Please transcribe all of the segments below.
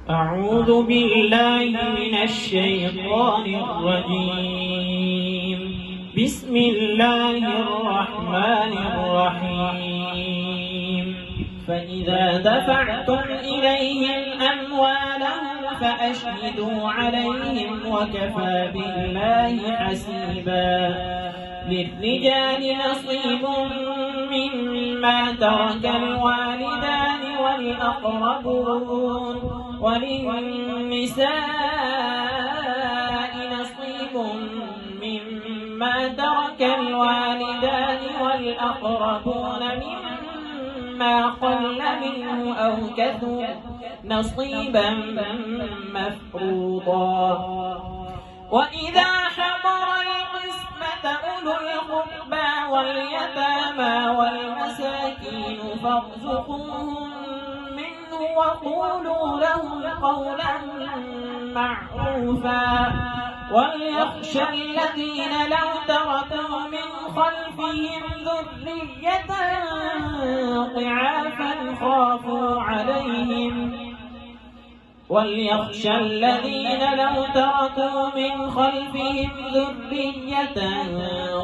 أعوذ بالله من الشيطان الرجيم. بسم الله الرحمن الرحيم. فإذا دفعتم إليهم أموالهم فأشهدوا عليهم وكفى بالله حسيبا. للرجال نصيب مما ترك الوالدان والأقربون، وللنساء نصيب مما ترك الوالدان والأقربون مما قل منه أو كثر نصيبا مفروضا. وإذا حضر القسمة أولو القربى واليتامى والمساكين فارزقوهم منه وقولوا لهم قولا معروفا. وليخشى الذين لو تركوا من خلفهم ذرية ضعافا خافوا عليهم وليخشى الذين لو تركوا من خلفهم ذرية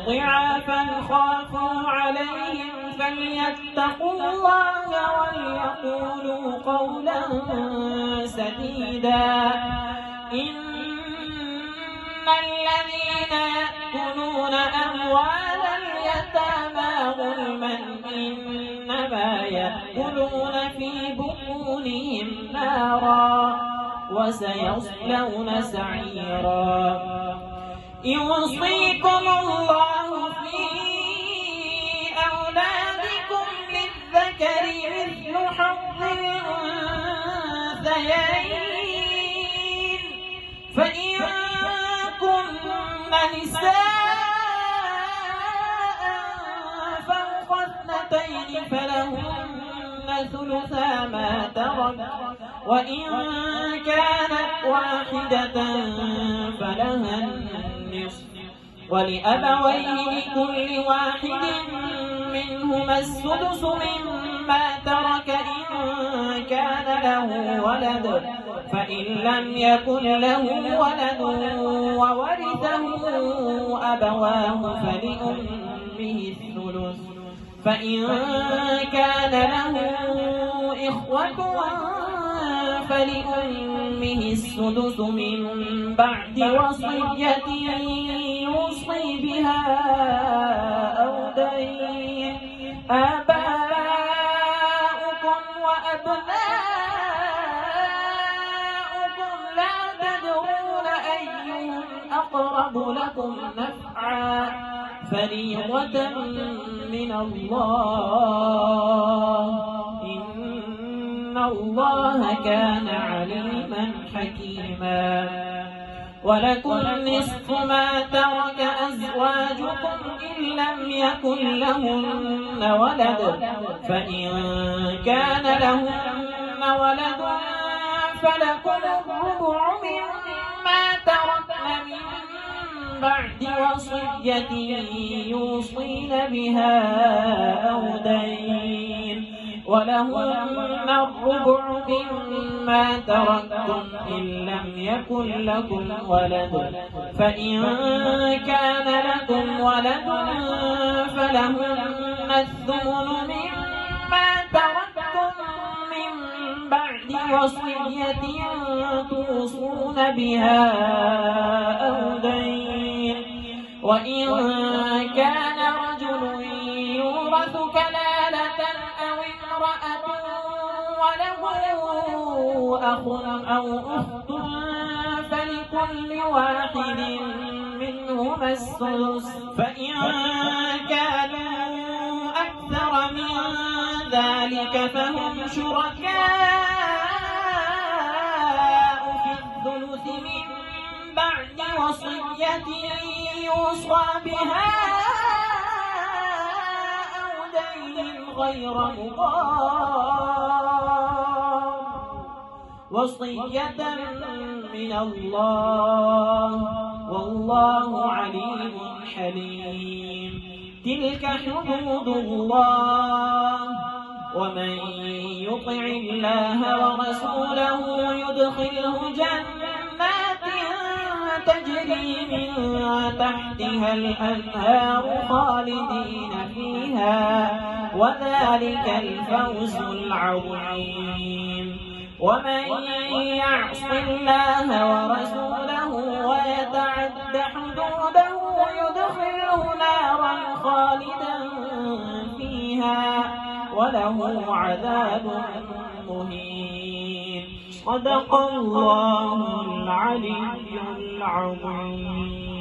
ضعافا خافوا عليهم فليتقوا الله وليقولوا قولا سديدا. إن الذين يأكلون أموال اليتامى ظلما إنما يأكلون في بطونهم نارا وسيصلون سعيرا. يوصيكم الله في أولادكم للذكر مثل حظ الأنثيين، فإن كن نساء فوق اثنتين فلهن ثلثا ما ترك، وإن كانت واحدة فلها النصف، ولأبويه لكل واحد منهما السدس مما ترك إن كان له ولد، فإن لم يكن له ولد وورثه أبواه فلأمه الثلث، فإن كان له إخوة فلأمه السدس من بعد وصية يوصي بها أو دين. آباؤكم وأبناؤكم لا تدرون أيهم أقرب لكم نفعا فريضة من الله، إن الله كان عليما حكيما. ولكم نصف ما ترك أزواجكم إن لم يكن لهن ولد، فإن كان لهن ولد فلكم الربع مما تركن من بعد وصية يوصين بها أو دين، ولهن الربع مما تركتم إن لم يكن لكم ولد، فإن كان لكم ولد فلهن الثمن مما تركتم من بعد وصية توصون بها أو دين. وإن كان رجل يورث كلالة أو امرأة وله أخ أو أخت فلكل واحد منهما السدس، فإن كانوا أكثر من ذلك فهم شركاء في الثلث من بعد وصية يوصى بها أو دين غير مضار، وصية من الله والله عليم حليم. تلك حدود الله ومن يطع الله ورسوله يدخله يدخله جنات تجري من تحتها الأنهار خالدين فيها وذلك الفوز العظيم. ومن يعص الله ورسوله ويتعد حدوده يدخله نارا خالدا فيها وله عذاب مهين. صدق الله العلي العظيم.